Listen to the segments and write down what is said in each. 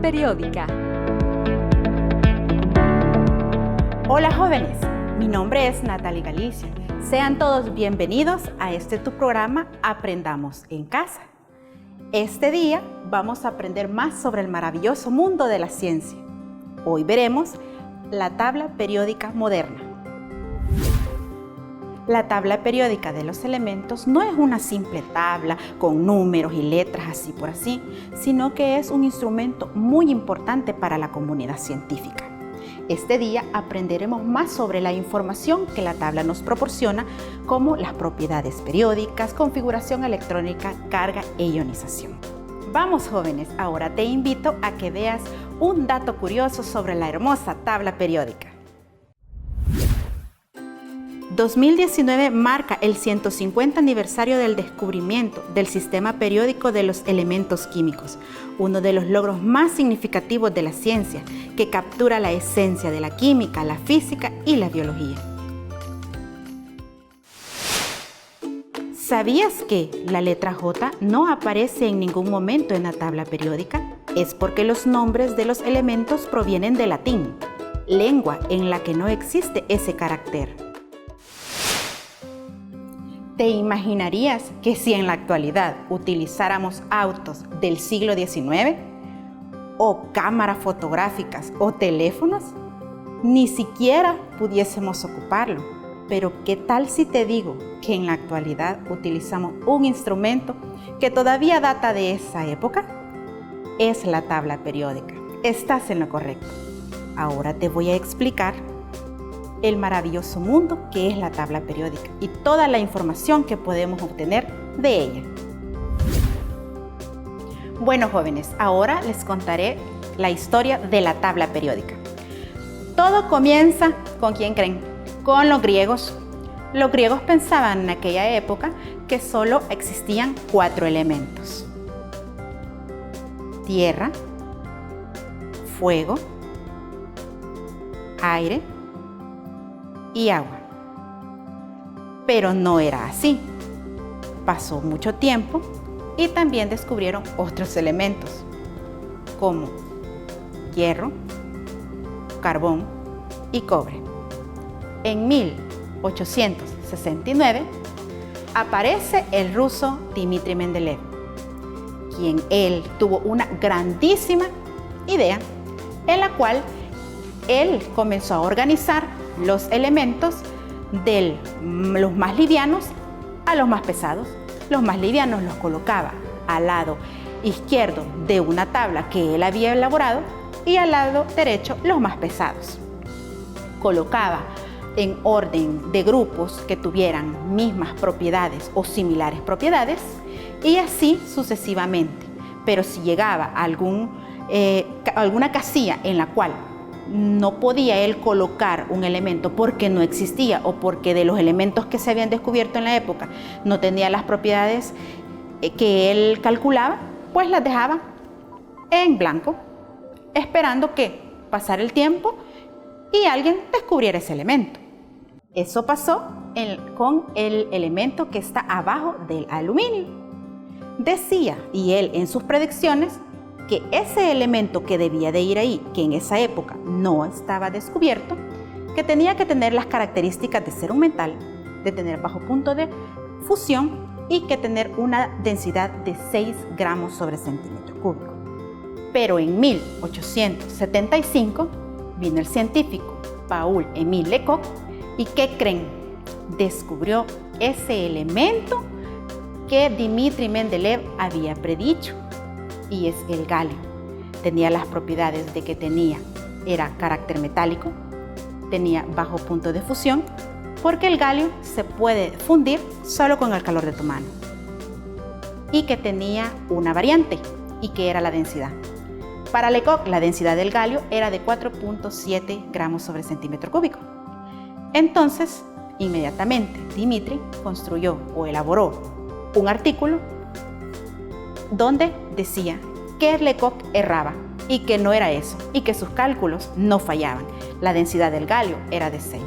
periódica. Hola jóvenes, mi nombre es Natalie Galicia. Sean todos bienvenidos a tu programa Aprendamos en Casa. Este día vamos a aprender más sobre el maravilloso mundo de la ciencia. Hoy veremos la tabla periódica moderna. La tabla periódica de los elementos no es una simple tabla con números y letras así por así, sino que es un instrumento muy importante para la comunidad científica. Este día aprenderemos más sobre la información que la tabla nos proporciona, como las propiedades periódicas, configuración electrónica, carga e ionización. Vamos jóvenes, ahora te invito a que veas un dato curioso sobre la hermosa tabla periódica. 2019 marca el 150 aniversario del descubrimiento del sistema periódico de los elementos químicos, uno de los logros más significativos de la ciencia, que captura la esencia de la química, la física y la biología. ¿Sabías que la letra J no aparece en ningún momento en la tabla periódica? Es porque los nombres de los elementos provienen del latín, lengua en la que no existe ese carácter. ¿Te imaginarías que si en la actualidad utilizáramos autos del siglo XIX o cámaras fotográficas o teléfonos, ni siquiera pudiésemos ocuparlo? Pero ¿qué tal si te digo que en la actualidad utilizamos un instrumento que todavía data de esa época? Es la tabla periódica. Estás en lo correcto. Ahora te voy a explicar el maravilloso mundo que es la tabla periódica y toda la información que podemos obtener de ella. Bueno jóvenes, ahora les contaré la historia de la tabla periódica. Todo comienza, ¿con quién creen? Con los griegos. Los griegos pensaban en aquella época que solo existían 4 elementos: tierra, fuego, aire y agua. Pero no era así. Pasó mucho tiempo y también descubrieron otros elementos como hierro, carbón y cobre. En 1869 aparece el ruso Dmitri Mendeleev, quien él tuvo una grandísima idea en la cual él comenzó a organizar los elementos de los más livianos a los más pesados. Los más livianos los colocaba al lado izquierdo de una tabla que él había elaborado y al lado derecho los más pesados. Colocaba en orden de grupos que tuvieran mismas propiedades o similares propiedades y así sucesivamente. Pero si llegaba a alguna casilla en la cual no podía él colocar un elemento porque no existía o porque de los elementos que se habían descubierto en la época no tenía las propiedades que él calculaba, pues las dejaba en blanco, esperando que pasara el tiempo y alguien descubriera ese elemento. Eso pasó con el elemento que está abajo del aluminio. Decía, y él en sus predicciones, que ese elemento que debía de ir ahí, que en esa época no estaba descubierto, que tenía que tener las características de ser un metal, de tener bajo punto de fusión y que tener una densidad de 6 gramos sobre centímetro cúbico. Pero en 1875 vino el científico Paul-Émile Lecoq y ¿qué creen? Descubrió ese elemento que Dmitri Mendeleev había predicho. Y es el galio. Tenía las propiedades de que era carácter metálico, tenía bajo punto de fusión, porque el galio se puede fundir solo con el calor de tu mano. Y que tenía una variante, y que era la densidad. Para Lecoq, la densidad del galio era de 4.7 gramos sobre centímetro cúbico. Entonces, inmediatamente, Dmitri construyó o elaboró un artículo donde decía que Lecoq erraba y que no era eso y que sus cálculos no fallaban. La densidad del galio era de 6.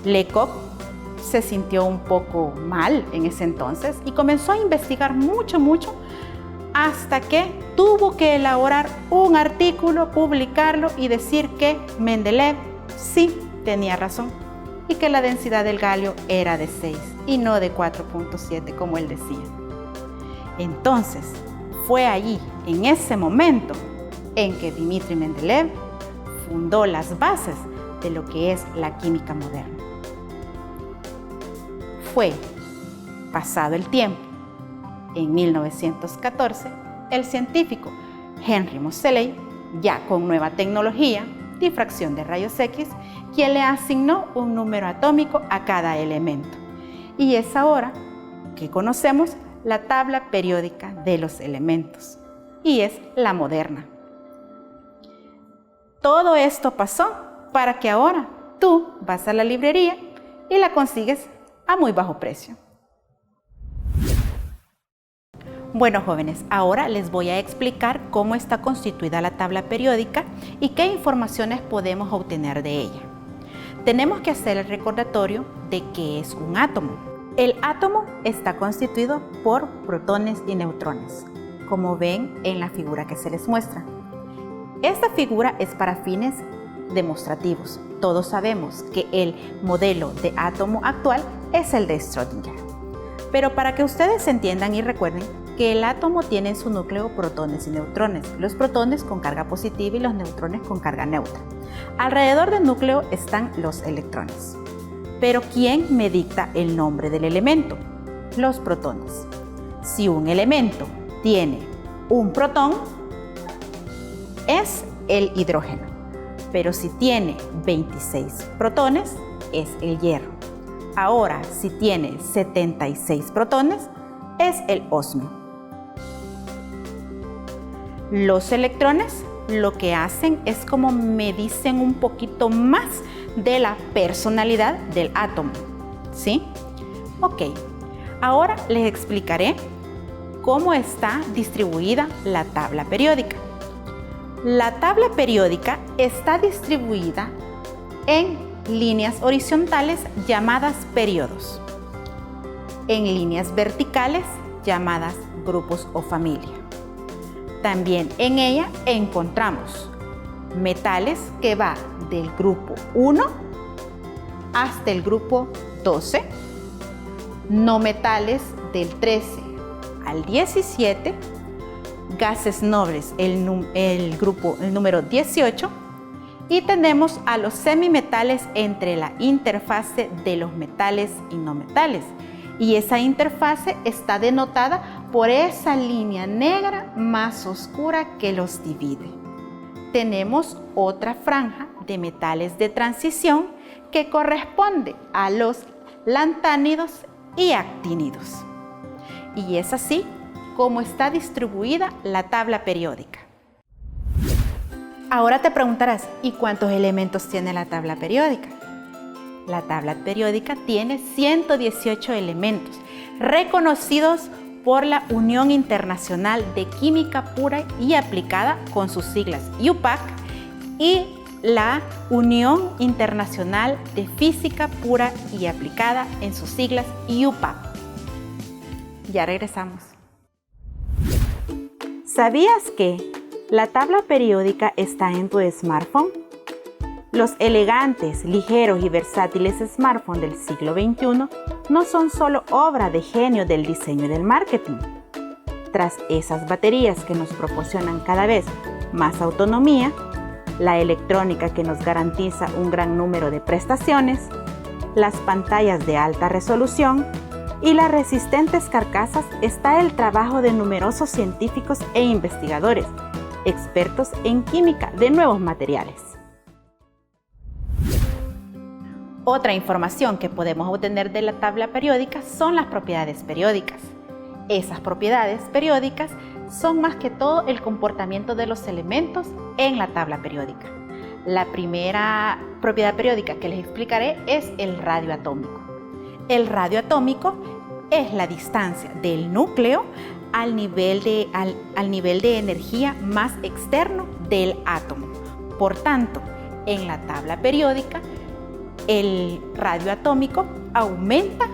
Lecoq se sintió un poco mal en ese entonces y comenzó a investigar mucho hasta que tuvo que elaborar un artículo, publicarlo y decir que Mendeleev sí tenía razón y que la densidad del galio era de 6 y no de 4.7 como él decía. Entonces, fue allí, en ese momento, en que Dmitri Mendeleev fundó las bases de lo que es la química moderna. Fue, pasado el tiempo, en 1914, el científico Henry Moseley, ya con nueva tecnología, difracción de rayos X, quien le asignó un número atómico a cada elemento. Y es ahora que conocemos la tabla periódica de los elementos, y es la moderna. Todo esto pasó para que ahora tú vas a la librería y la consigues a muy bajo precio. Bueno, jóvenes, ahora les voy a explicar cómo está constituida la tabla periódica y qué informaciones podemos obtener de ella. Tenemos que hacer el recordatorio de qué es un átomo. El átomo está constituido por protones y neutrones, como ven en la figura que se les muestra. Esta figura es para fines demostrativos. Todos sabemos que el modelo de átomo actual es el de Schrödinger. Pero para que ustedes entiendan y recuerden que el átomo tiene en su núcleo protones y neutrones, los protones con carga positiva y los neutrones con carga neutra. Alrededor del núcleo están los electrones. Pero ¿quién me dicta el nombre del elemento? Los protones. Si un elemento tiene un protón, es el hidrógeno. Pero si tiene 26 protones, es el hierro. Ahora, si tiene 76 protones, es el osmio. Los electrones lo que hacen es como me dicen un poquito más de la personalidad del átomo, ¿sí? Ok, ahora les explicaré cómo está distribuida la tabla periódica. La tabla periódica está distribuida en líneas horizontales llamadas períodos, en líneas verticales llamadas grupos o familia. También en ella encontramos metales que va del grupo 1 hasta el grupo 12, no metales del 13 al 17, gases nobles el número 18, y tenemos a los semimetales entre la interfase de los metales y no metales. Y esa interfase está denotada por esa línea negra más oscura que los divide. Tenemos otra franja de metales de transición que corresponde a los lantánidos y actínidos. Y es así como está distribuida la tabla periódica. Ahora te preguntarás, ¿y cuántos elementos tiene la tabla periódica? La tabla periódica tiene 118 elementos reconocidos por la Unión Internacional de Química Pura y Aplicada, con sus siglas UPAC, y la Unión Internacional de Física Pura y Aplicada, en sus siglas UPAP. Ya regresamos. ¿Sabías que la tabla periódica está en tu smartphone? Los elegantes, ligeros y versátiles smartphones del siglo XXI no son solo obra de genio del diseño y del marketing. Tras esas baterías que nos proporcionan cada vez más autonomía, la electrónica que nos garantiza un gran número de prestaciones, las pantallas de alta resolución y las resistentes carcasas está el trabajo de numerosos científicos e investigadores, expertos en química de nuevos materiales. Otra información que podemos obtener de la tabla periódica son las propiedades periódicas. Esas propiedades periódicas son más que todo el comportamiento de los elementos en la tabla periódica. La primera propiedad periódica que les explicaré es el radio atómico. El radio atómico es la distancia del núcleo al nivel de energía más externo del átomo. Por tanto, en la tabla periódica, el radio atómico aumenta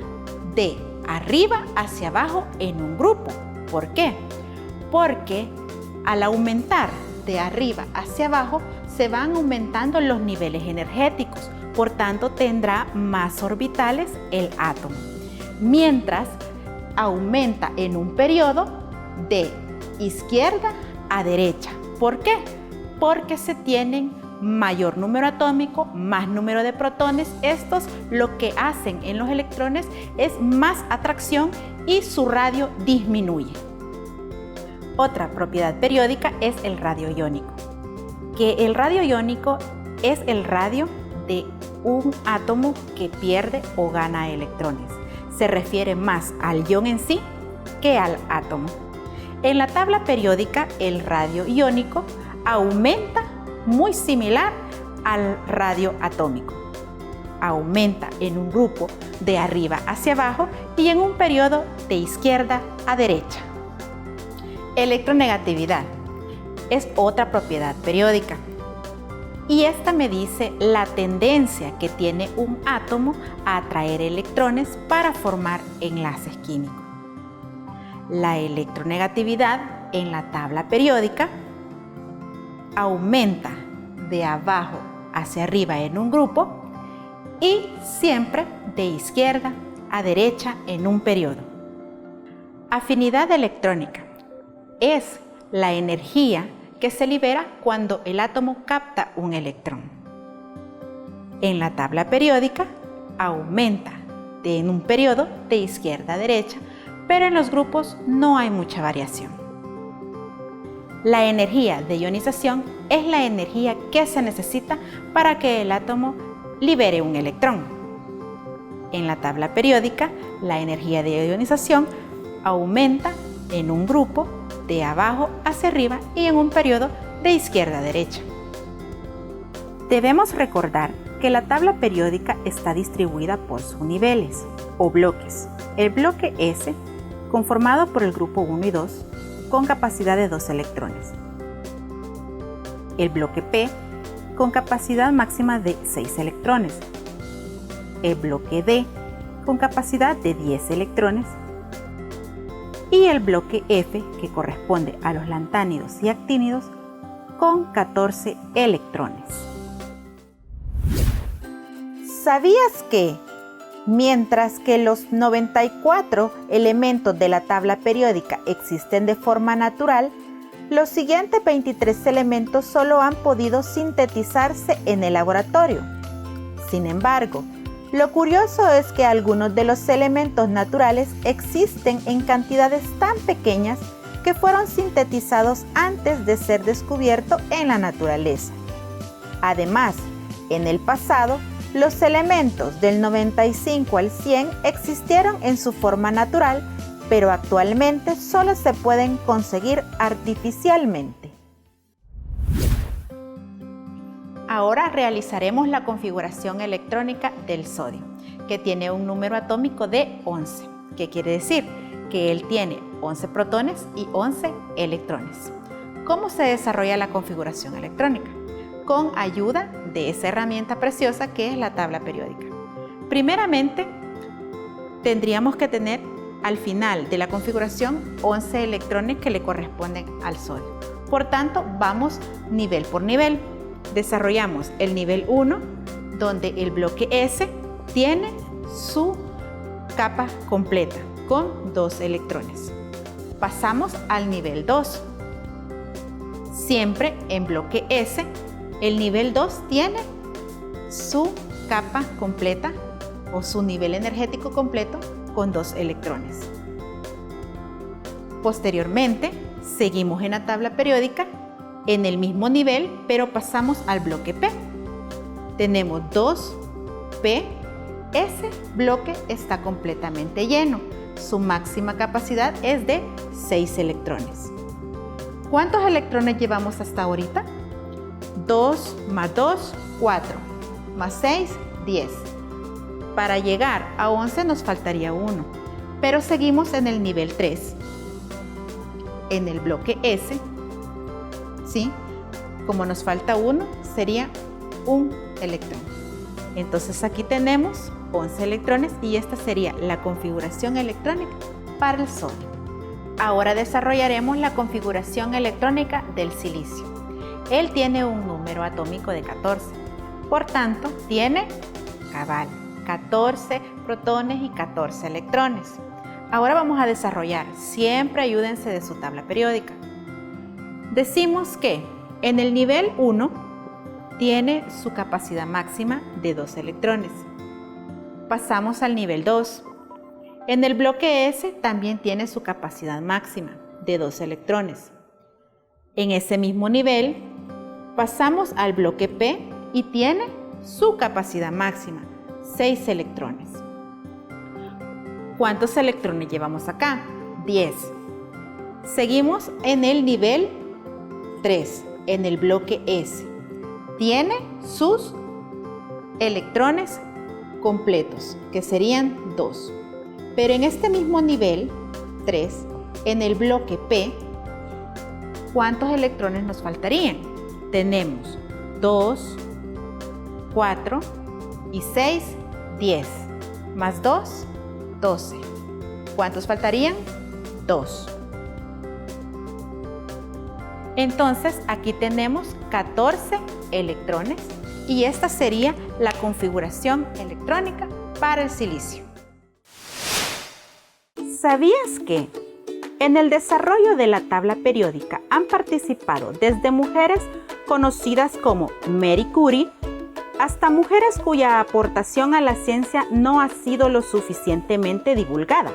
de arriba hacia abajo en un grupo. ¿Por qué? Porque Al aumentar de arriba hacia abajo, se van aumentando los niveles energéticos, por tanto tendrá más orbitales el átomo, mientras aumenta en un periodo de izquierda a derecha. ¿Por qué? Porque se tienen mayor número atómico, más número de protones. Estos lo que hacen en los electrones es más atracción y su radio disminuye. Otra propiedad periódica es el radio iónico, que el radio iónico es el radio de un átomo que pierde o gana electrones. Se refiere más al ion en sí que al átomo. En la tabla periódica, el radio iónico aumenta muy similar al radio atómico. Aumenta en un grupo de arriba hacia abajo y en un periodo de izquierda a derecha. Electronegatividad es otra propiedad periódica y esta me dice la tendencia que tiene un átomo a atraer electrones para formar enlaces químicos. La electronegatividad en la tabla periódica aumenta de abajo hacia arriba en un grupo y siempre de izquierda a derecha en un periodo. Afinidad electrónica es la energía que se libera cuando el átomo capta un electrón. En la tabla periódica aumenta en un periodo de izquierda a derecha, pero en los grupos no hay mucha variación. La energía de ionización es la energía que se necesita para que el átomo libere un electrón. En la tabla periódica, la energía de ionización aumenta en un grupo de abajo hacia arriba y en un periodo de izquierda a derecha. Debemos recordar que la tabla periódica está distribuida por sus niveles o bloques. El bloque S, conformado por el grupo 1 y 2, con capacidad de 2 electrones. El bloque P, con capacidad máxima de 6 electrones. El bloque D, con capacidad de 10 electrones. Y el bloque F, que corresponde a los lantánidos y actínidos, con 14 electrones. ¿Sabías que, mientras que los 94 elementos de la tabla periódica existen de forma natural, los siguientes 23 elementos solo han podido sintetizarse en el laboratorio? Sin embargo, lo curioso es que algunos de los elementos naturales existen en cantidades tan pequeñas que fueron sintetizados antes de ser descubiertos en la naturaleza. Además, en el pasado, los elementos del 95 al 100 existieron en su forma natural, pero actualmente solo se pueden conseguir artificialmente. Ahora realizaremos la configuración electrónica del sodio, que tiene un número atómico de 11. ¿Qué quiere decir? Que él tiene 11 protones y 11 electrones. ¿Cómo se desarrolla la configuración electrónica? Con ayuda de esa herramienta preciosa que es la tabla periódica. Primeramente, tendríamos que tener al final de la configuración 11 electrones que le corresponden al sodio. Por tanto, vamos nivel por nivel. Desarrollamos el nivel 1, donde el bloque S tiene su capa completa con 2 electrones. Pasamos al nivel 2. Siempre en bloque S, el nivel 2 tiene su capa completa o su nivel energético completo con 2 electrones. Posteriormente, seguimos en la tabla periódica en el mismo nivel, pero pasamos al bloque P. Tenemos 2P. Ese bloque está completamente lleno. Su máxima capacidad es de 6 electrones. ¿Cuántos electrones llevamos hasta ahorita? 2 más 2, 4. Más 6, 10. Para llegar a 11 nos faltaría 1, pero seguimos en el nivel 3. En el bloque S, ¿sí? Como nos falta 1, sería un electrón. Entonces aquí tenemos 11 electrones y esta sería la configuración electrónica para el sodio. Ahora desarrollaremos la configuración electrónica del silicio. Él tiene un número atómico de 14, por tanto tiene cabal 14 protones y 14 electrones. Ahora vamos a desarrollar, siempre ayúdense de su tabla periódica. Decimos que en el nivel 1 tiene su capacidad máxima de 2 electrones. Pasamos al nivel 2. En el bloque S también tiene su capacidad máxima de 2 electrones. En ese mismo nivel pasamos al bloque P y tiene su capacidad máxima, 6 electrones. ¿Cuántos electrones llevamos acá? 10. Seguimos en el nivel 3, en el bloque S. Tiene sus electrones completos, que serían 2. Pero en este mismo nivel 3, en el bloque P, ¿cuántos electrones nos faltarían? Tenemos 2, 4 y 6, 10. Más 2, 12. ¿Cuántos faltarían? 2. Entonces aquí tenemos 14 electrones y esta sería la configuración electrónica para el silicio. ¿Sabías que en el desarrollo de la tabla periódica han participado desde mujeres conocidas como Marie Curie hasta mujeres cuya aportación a la ciencia no ha sido lo suficientemente divulgada?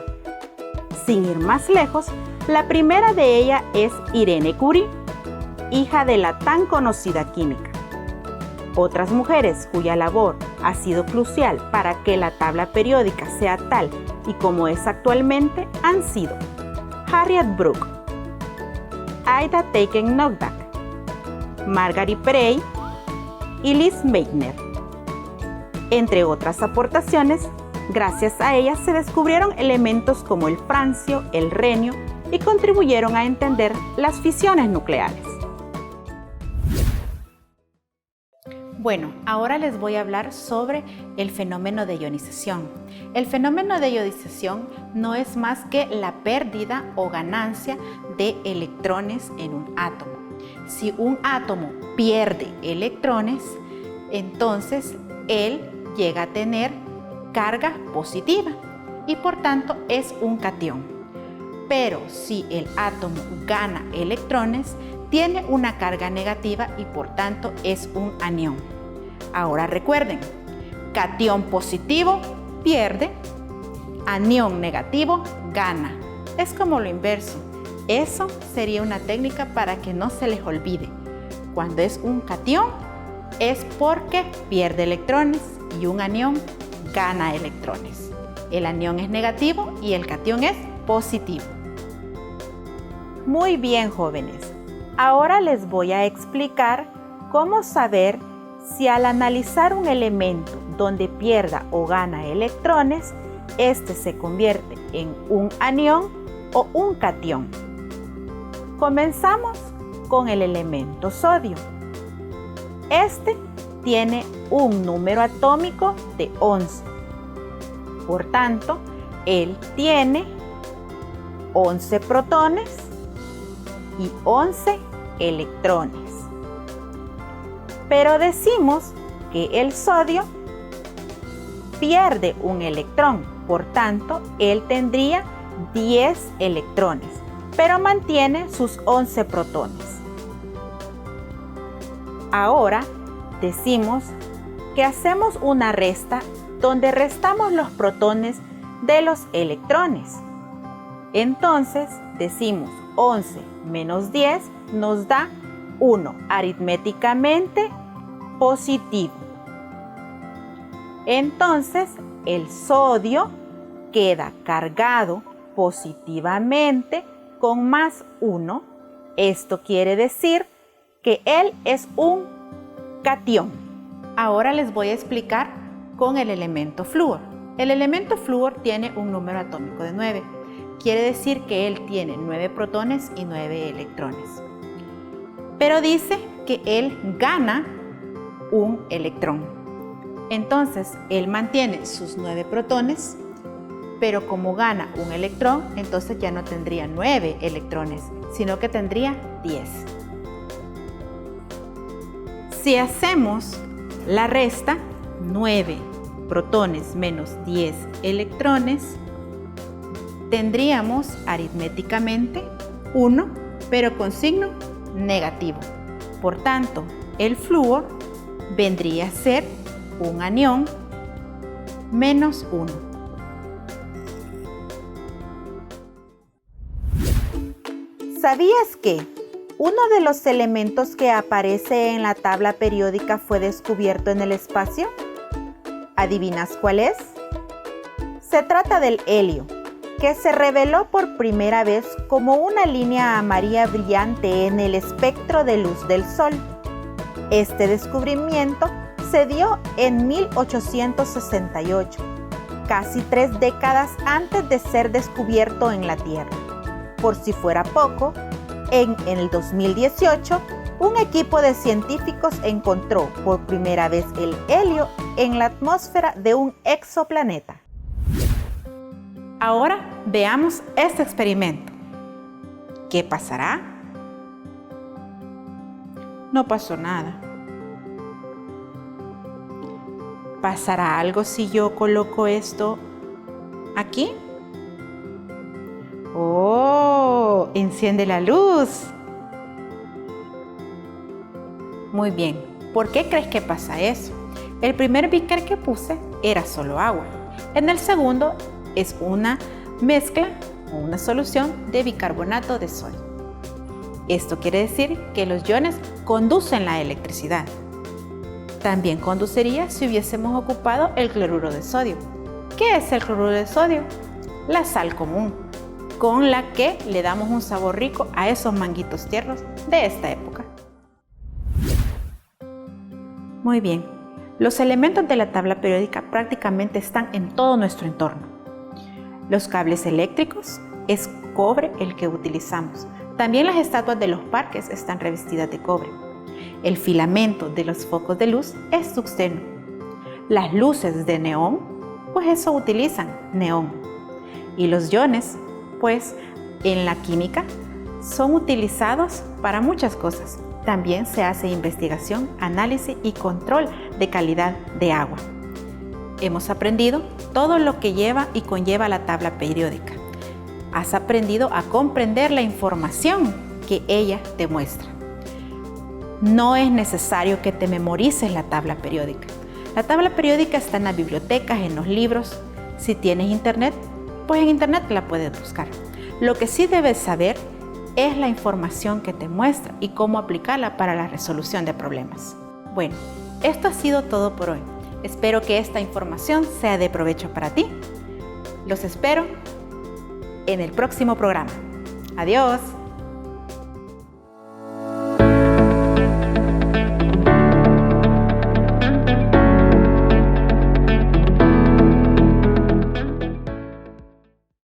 Sin ir más lejos, la primera de ellas es Irene Curie, hija de la tan conocida química. Otras mujeres cuya labor ha sido crucial para que la tabla periódica sea tal y como es actualmente han sido Harriet Brooke, Ida Taken-Knockback, Marguerite Perey y Liz Meitner. Entre otras aportaciones, gracias a ellas se descubrieron elementos como el francio, el renio y contribuyeron a entender las fisiones nucleares. Bueno, ahora les voy a hablar sobre el fenómeno de ionización. El fenómeno de ionización no es más que la pérdida o ganancia de electrones en un átomo. Si un átomo pierde electrones, entonces él llega a tener carga positiva y por tanto es un catión. Pero si el átomo gana electrones, tiene una carga negativa y por tanto es un anión. Ahora recuerden, catión positivo pierde, anión negativo gana. Es como lo inverso. Eso sería una técnica para que no se les olvide. Cuando es un catión es porque pierde electrones y un anión gana electrones. El anión es negativo y el catión es positivo. Muy bien, jóvenes. Ahora les voy a explicar cómo saber si al analizar un elemento donde pierda o gana electrones, este se convierte en un anión o un catión. Comenzamos con el elemento sodio. Este tiene un número atómico de 11. Por tanto, él tiene 11 protones y 11 electrones. Pero decimos que el sodio pierde un electrón, por tanto, él tendría 10 electrones, pero mantiene sus 11 protones. Ahora decimos que hacemos una resta donde restamos los protones de los electrones. Entonces decimos 11 menos 10 nos da 1, aritméticamente positivo. Entonces el sodio queda cargado positivamente con más 1. Esto quiere decir que él es un catión. Ahora les voy a explicar con el elemento flúor. El elemento flúor tiene un número atómico de 9. Quiere decir que él tiene 9 protones y 9 electrones. Pero dice que él gana un electrón. Entonces, él mantiene sus 9 protones pero como gana un electrón, entonces ya no tendría 9 electrones, sino que tendría 10. Si hacemos la resta, 9 protones menos 10 electrones, tendríamos aritméticamente 1, pero con signo negativo. Por tanto, el flúor vendría a ser un anión menos 1. ¿Sabías que uno de los elementos que aparece en la tabla periódica fue descubierto en el espacio? ¿Adivinas cuál es? Se trata del helio, que se reveló por primera vez como una línea amarilla brillante en el espectro de luz del Sol. Este descubrimiento se dio en 1868, casi 3 décadas antes de ser descubierto en la Tierra. Por si fuera poco, en el 2018, un equipo de científicos encontró por primera vez el helio en la atmósfera de un exoplaneta. Ahora veamos este experimento. ¿Qué pasará? No pasó nada. ¿Pasará algo si yo coloco esto aquí? ¡Oh! Enciende la luz. Muy bien. ¿Por qué crees que pasa eso? El primer beaker que puse era solo agua. En el segundo es una mezcla o una solución de bicarbonato de sodio. Esto quiere decir que los iones conducen la electricidad. También conduciría si hubiésemos ocupado el cloruro de sodio. ¿Qué es el cloruro de sodio? La sal común, con la que le damos un sabor rico a esos manguitos tiernos de esta época. Muy bien, los elementos de la tabla periódica prácticamente están en todo nuestro entorno. Los cables eléctricos es cobre el que utilizamos. También las estatuas de los parques están revestidas de cobre. El filamento de los focos de luz es tungsteno. Las luces de neón, pues eso utilizan neón. Y los iones, pues en la química son utilizados para muchas cosas. También se hace investigación, análisis y control de calidad de agua. Hemos aprendido todo lo que lleva y conlleva la tabla periódica. Has aprendido a comprender la información que ella te muestra. No es necesario que te memorices la tabla periódica. La tabla periódica está en las bibliotecas, en los libros. Si tienes internet, pues en internet la puedes buscar. Lo que sí debes saber es la información que te muestra y cómo aplicarla para la resolución de problemas. Bueno, esto ha sido todo por hoy. Espero que esta información sea de provecho para ti. Los espero en el próximo programa. Adiós.